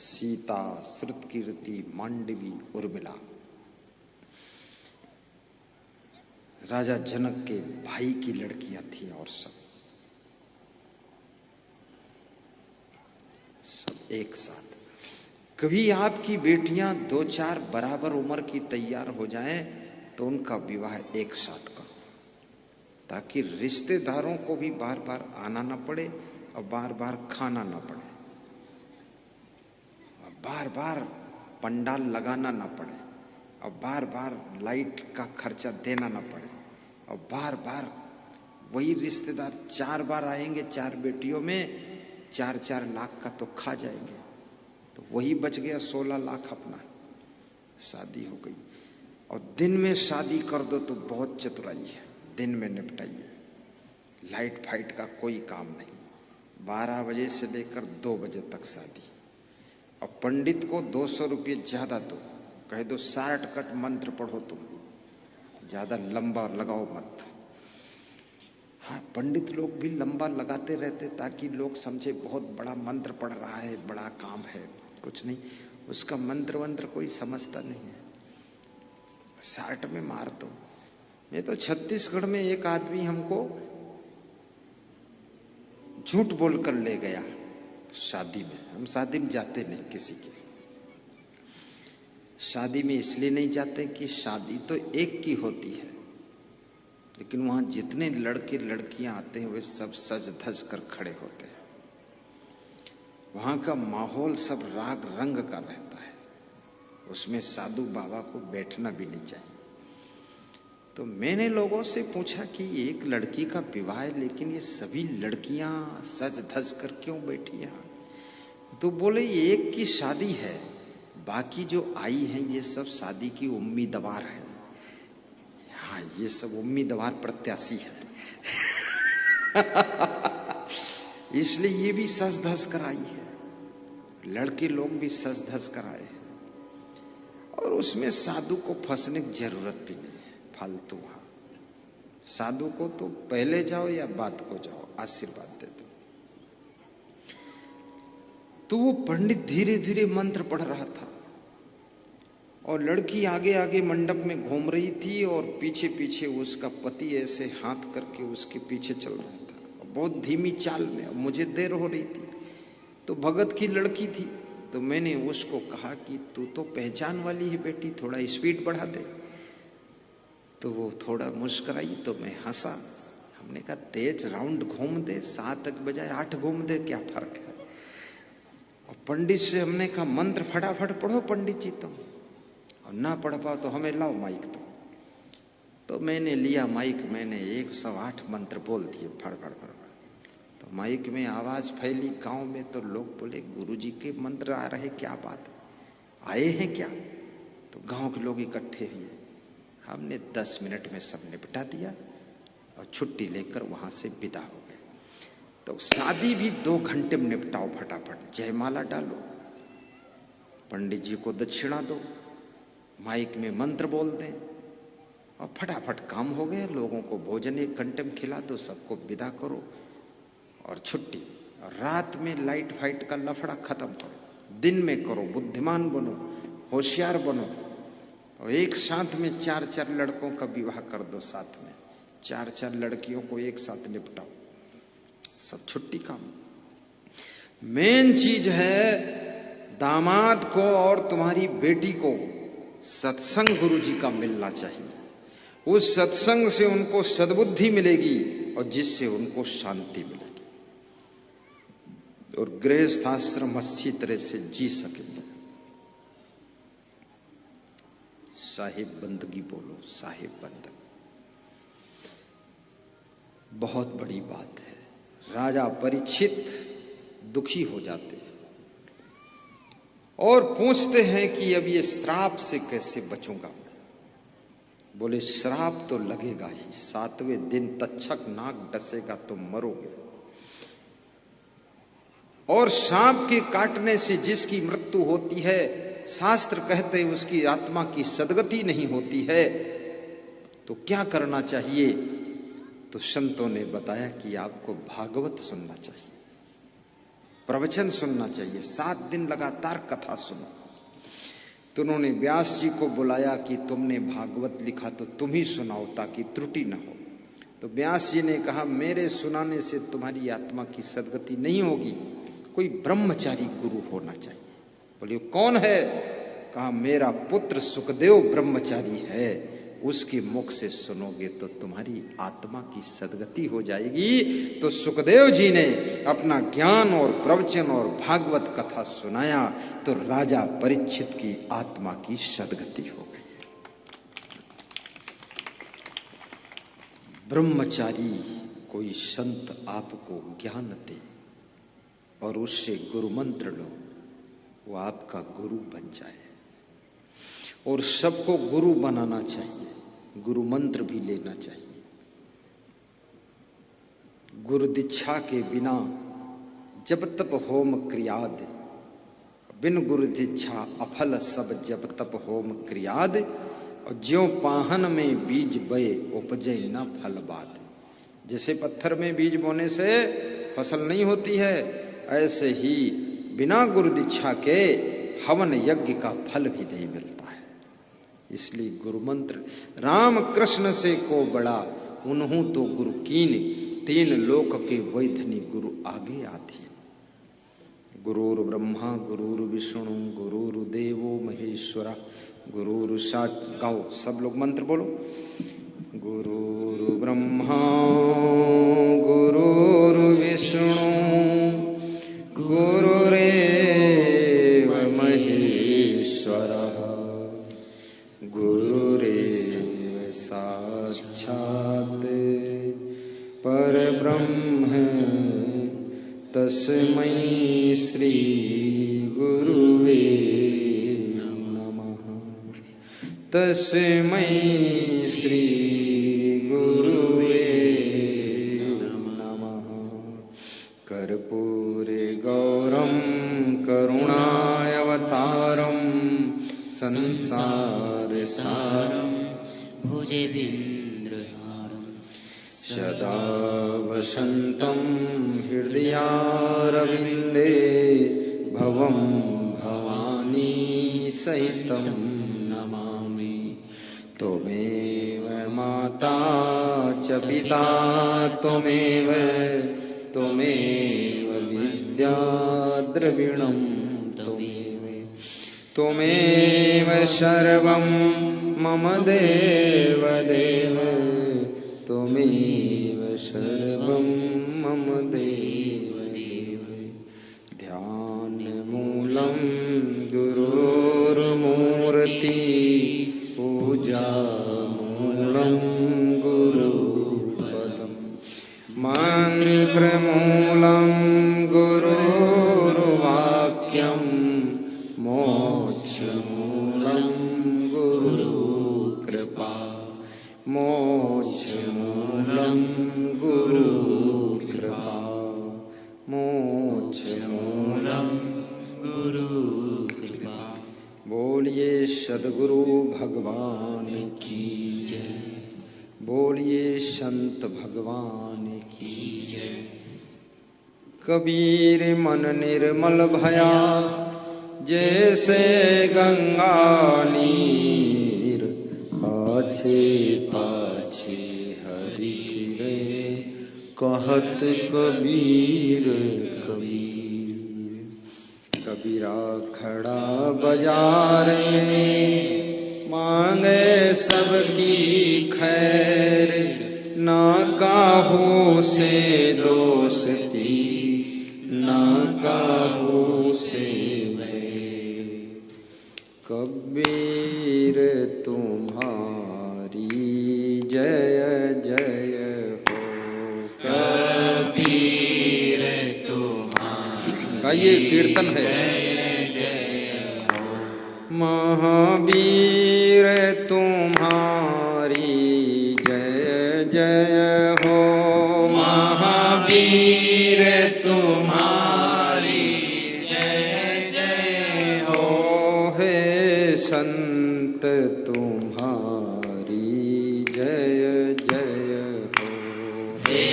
Speaker 1: सीता, श्रुतकीर्ति, मांडवी, उर्मिला। राजा जनक के भाई की लड़कियां थी और सब एक साथ। कभी आपकी बेटियां 2-4 बराबर उम्र की तैयार हो जाएं तो उनका विवाह एक साथ करो, ताकि रिश्तेदारों को भी बार बार आना ना पड़े और बार बार खाना ना पड़े, और बार बार पंडाल लगाना ना पड़े, और बार बार लाइट का खर्चा देना ना पड़े, और बार बार वही रिश्तेदार 4 बार आएंगे। 4 बेटियों में 4-4 लाख का तो खा जाएंगे, तो वही बच गया 16 लाख अपना। शादी हो गई। और दिन में शादी कर दो तो बहुत चतुराई है, दिन में निपटाइए। लाइट फाइट का कोई काम नहीं। 12 बजे से लेकर 2 बजे तक शादी। और पंडित को 200 रुपये ज्यादा दो, कह दो शॉर्टकट मंत्र पढ़ो, तुम ज्यादा लंबा लगाओ मत। हाँ, पंडित लोग भी लंबा लगाते रहते ताकि लोग समझे बहुत बड़ा मंत्र पढ़ रहा है, बड़ा काम है। कुछ नहीं, उसका मंत्र वंत्र कोई समझता नहीं है, शार्ट में मार दो। मैं तो छत्तीसगढ़ में एक आदमी हमको झूठ बोलकर ले गया शादी में। हम शादी में जाते नहीं किसी के। शादी में इसलिए नहीं जाते कि शादी तो एक की होती है, लेकिन वहां जितने लड़के लड़कियां आते हैं वे सब सज धज कर खड़े होते हैं। वहां का माहौल सब राग रंग का रहता है, उसमें साधु बाबा को बैठना भी नहीं चाहिए। तो मैंने लोगों से पूछा कि एक लड़की का विवाह है, लेकिन ये सभी लड़कियां सज धज कर क्यों बैठी यहाँ? तो बोले एक की शादी है, बाकी जो आई हैं ये सब शादी की उम्मीदवार है। हाँ, ये सब उम्मीदवार प्रत्याशी है इसलिए ये भी सज धज कर आई है, लड़के लोग भी सज धज कर आए हैं। और उसमें साधु को फंसने की जरूरत भी नहीं है, फालतू। हाँ, साधु को तो पहले जाओ या बाद को जाओ, आशीर्वाद दे दो। तो वो पंडित धीरे धीरे मंत्र पढ़ रहा था और लड़की आगे आगे मंडप में घूम रही थी और पीछे पीछे उसका पति ऐसे हाथ करके उसके पीछे चल रहा था, बहुत धीमी चाल में। मुझे देर हो रही थी, तो भगत की लड़की थी, तो मैंने उसको कहा कि तू तो पहचान वाली है बेटी, थोड़ा स्पीड बढ़ा दे। तो वो थोड़ा मुस्कुराई तो मैं हंसा। हमने कहा तेज राउंड घूम दे, 7 के बजाय 8 घूम दे, क्या फर्क है। और पंडित से हमने कहा मंत्र फटाफट पढ़ो पंडित जी तुम, और ना पढ़ पाओ तो हमें लाओ माइक। तो मैंने लिया माइक, मैंने 108 मंत्र बोल दिए फड़ फड़ फड़। तो माइक में आवाज फैली गांव में, तो लोग बोले गुरुजी के मंत्र आ रहे, क्या बात आए हैं क्या? तो गांव के लोग इकट्ठे हुए। हमने 10 मिनट में सब निपटा दिया और छुट्टी लेकर वहां से विदा हो गए। तो शादी भी 2 घंटे में निपटाओ फटाफट। जयमाला डालो, पंडित जी को दक्षिणा दो, माइक में मंत्र बोल दें और फटाफट काम हो गया। लोगों को भोजन 1 घंटे में खिला दो, सबको विदा करो और छुट्टी। और रात में लाइट फाइट का लफड़ा खत्म करो, दिन में करो, बुद्धिमान बनो, होशियार बनो। और एक साथ में 4-4 लड़कों का विवाह कर दो, साथ में 4-4 लड़कियों को एक साथ निपटाओ, सब छुट्टी काम। मेन चीज है दामाद को और तुम्हारी बेटी को सत्संग गुरु जी का मिलना चाहिए। उस सत्संग से उनको सद्बुद्धि मिलेगी और जिससे उनको शांति मिलेगी और गृहस्थाश्रम अच्छी तरह से जी सकेंगे। साहिब बंदगी बोलो, साहिब बंदगी। बहुत बड़ी बात है। राजा परीक्षित दुखी हो जाते हैं और पूछते हैं कि अब ये श्राप से कैसे बचूंगा मैं। बोले श्राप तो लगेगा ही, 7वें दिन तक्षक नाक डसेगा तो मरोगे। और सांप के काटने से जिसकी मृत्यु होती है, शास्त्र कहते हैं उसकी आत्मा की सद्गति नहीं होती है। तो क्या करना चाहिए? तो संतों ने बताया कि आपको भागवत सुनना चाहिए, प्रवचन सुनना चाहिए, 7 दिन लगातार कथा सुनो। तो उन्होंने व्यास जी को बुलाया कि तुमने भागवत लिखा तो तुम ही सुनाओ ताकि त्रुटि न हो। तो व्यास जी ने कहा मेरे सुनाने से तुम्हारी आत्मा की सद्गति नहीं होगी, कोई ब्रह्मचारी गुरु होना चाहिए। बोलिए कौन है? कहा मेरा पुत्र सुखदेव ब्रह्मचारी है, उसके मुख से सुनोगे तो तुम्हारी आत्मा की सद्गति हो जाएगी। तो सुखदेव जी ने अपना ज्ञान और प्रवचन और भागवत कथा सुनाया तो राजा परीक्षित की आत्मा की सद्गति हो गई। ब्रह्मचारी कोई संत आपको ज्ञान दे और उससे गुरु मंत्र लो, वो आपका गुरु बन जाए। और सबको गुरु बनाना चाहिए, गुरु मंत्र भी लेना चाहिए। गुरु दीक्षा के बिना जब तप होम क्रियाद, बिन गुरु दीक्षा अफल सब जब तप होम क्रियाद। और ज्यों पाहन में बीज बये उपजे न फल बाद। जैसे पत्थर में बीज बोने से फसल नहीं होती है, ऐसे ही बिना गुरु दीक्षा के हवन यज्ञ का फल भी नहीं मिलता है। इसलिए गुरु मंत्र राम कृष्ण से को बड़ा उन्हू तो गुरु कीन, 3 लोक के वैधनी गुरु आगे आधीन। गुरुर् ब्रह्मा गुरुर् विष्णु गुरुर्देवो महेश्वरा गुरुर् साक्षात्। गाओ सब लोग मंत्र बोलो। गुरुर् ब्रह्मा गुरुर् विष्णु गुरुरेव महेश्वरः गुरुरेव साक्षात् परब्रह्म तस्मै श्री गुरुवे नमः। तस्मै श्री गुरुवे नमः। कर्पूरे गौरम करुणावतारम संसार सारम भुजगेन्द्रहारम सदा वसन्तं हृदयारविन्दे भवं भवानी सहितं नमामि। त्वमेव माता च पिता त्वमेव विद्या द्रविणं त्वमेव सर्वं मम देव देव त्वमेव सर्वं मम देव देव। ध्यानमूलं गुरुर्मूर्ति पूजामूलं गुरुपदं मन्त्रमूलं गुरुर्वाक्यं मोक्षमूलं गुरुकृपा मोक्षमूलं गुरुकृपा मोक्षमूलं गुरुकृपा। बोलिए सद्गुरु भगवान की जय, बोलिए संत भगवान की जय। कबीर मन निर्मल भया जैसे गंगा नीर, पाछे पाछे हरि रे कहत कबीर कबीर। कबीरा खड़ा बाजार में मांगे सबकी खैर, ना काहू से दोस्ती ना काहू से बैर। कबीर तुम्हारी जय जय हो, आइए कीर्तन है। महावीर तुम्हारी जय जय हो, महावीर तुम्हारी जय जय हो, हे संत तुम्हारी जय जय हो, हे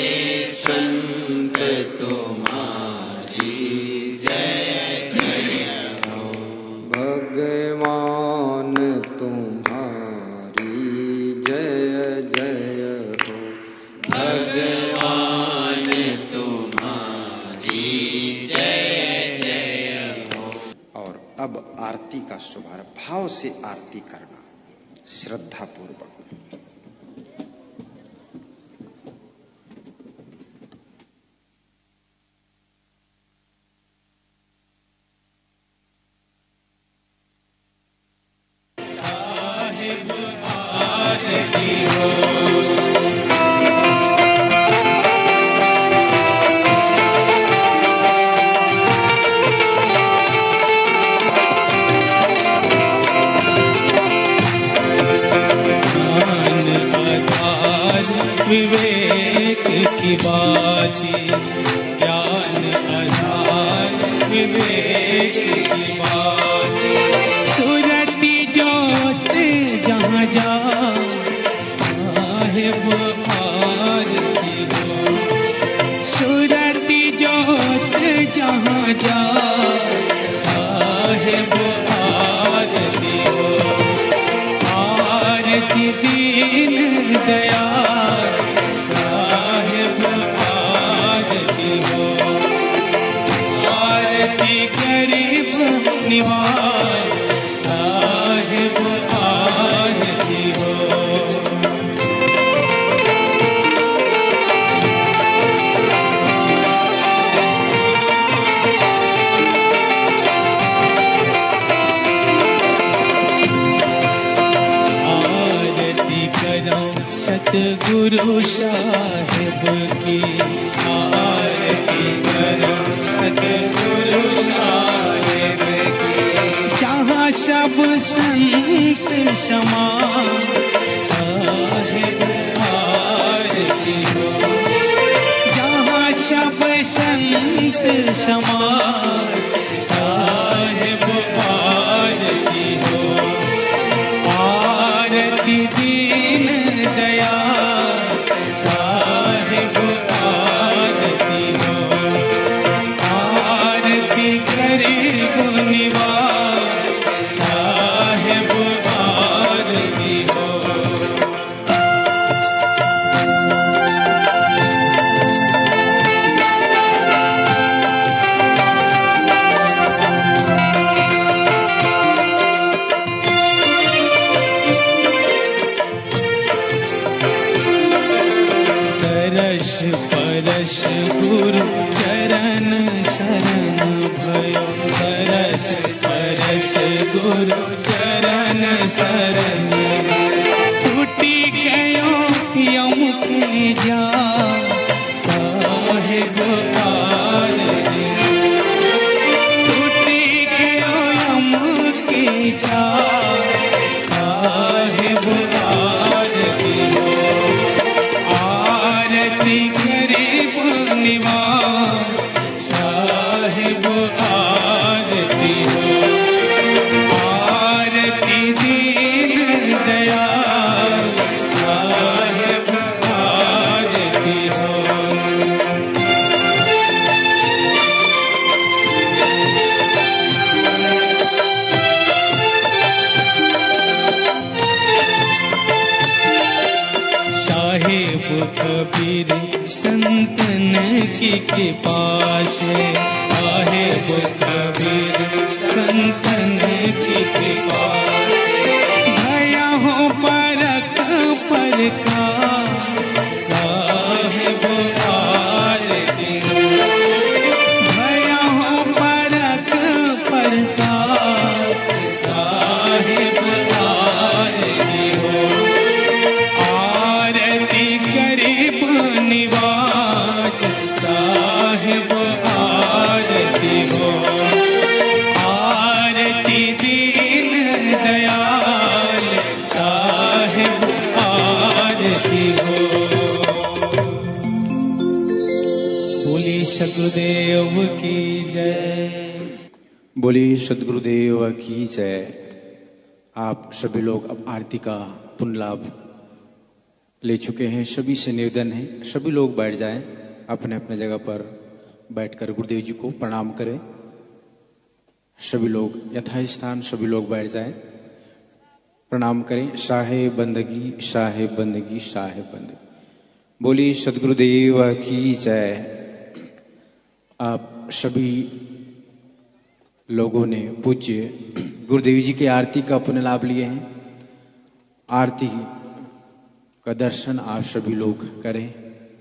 Speaker 1: संत तुम्हारी जय जय हो, भगवान तुम्हारी जय जय हो, भगवान तुम्हारी जय जय हो। और अब आरती का शुभारंभ, भाव से आरती करना, श्रद्धा पूर्वक।
Speaker 2: विवेक की बाजी, ज्ञान आधार विवेक की बाजी, सूरती ज्योत जहाँ जा साहिब आरती हो, सूरती ज्योत जहाँ जा साहिब आरती हो, आरती दीन दयाल साहिब आरती हो, आरती गरीब निवास साहिब आरती हो। सतगुरु साहिब की आरती करो, सतगुरु साहिब की, जहाँ सब संत समा साहिब आरती हो, जहाँ सब संत समा साहिब आरती हो, आरती दीन दयाल साहिब आरती हो, आरती गरीब निवास साहिब आरती हो। परश गुरु चरण शरण भयो, परश परश गुरु चरण शरण, टूटी गयो यम के जाल साहिब आरती, टूटी गयो यम के जाल साहिब आरती हो, आरती गरीब निवास साहिब आरती हो, आरती दीन दयाल साहिब आरती हो। साहिब कबीर संतन की कृपा से, साहिब कबीर संतन की कृपा से, भया हो परक परका साहिब आरती हो, भया हो परक परका साहिब आरती हो, आरती गरीब निवाज साहिब आरती हो, की हो। बोली सदगुरुदेव की जय।
Speaker 3: बोली सदगुरुदेव की जय। आप सभी लोग अब आरती का पुण्य लाभ ले चुके हैं। सभी से निवेदन है, सभी लोग बैठ जाएं, अपने अपने जगह पर बैठकर गुरुदेव जी को प्रणाम करें। सभी लोग यथास्थान सभी लोग बैठ जाएं, प्रणाम करें। साहेब बंदगी, साहेब बंदगी, साहेब बंदगी। बोली सदगुरुदेव की जय। आप सभी लोगों ने पूज्य गुरुदेव जी की आरती का पुण्य लाभ लिए हैं। आरती का दर्शन आप सभी लोग करें।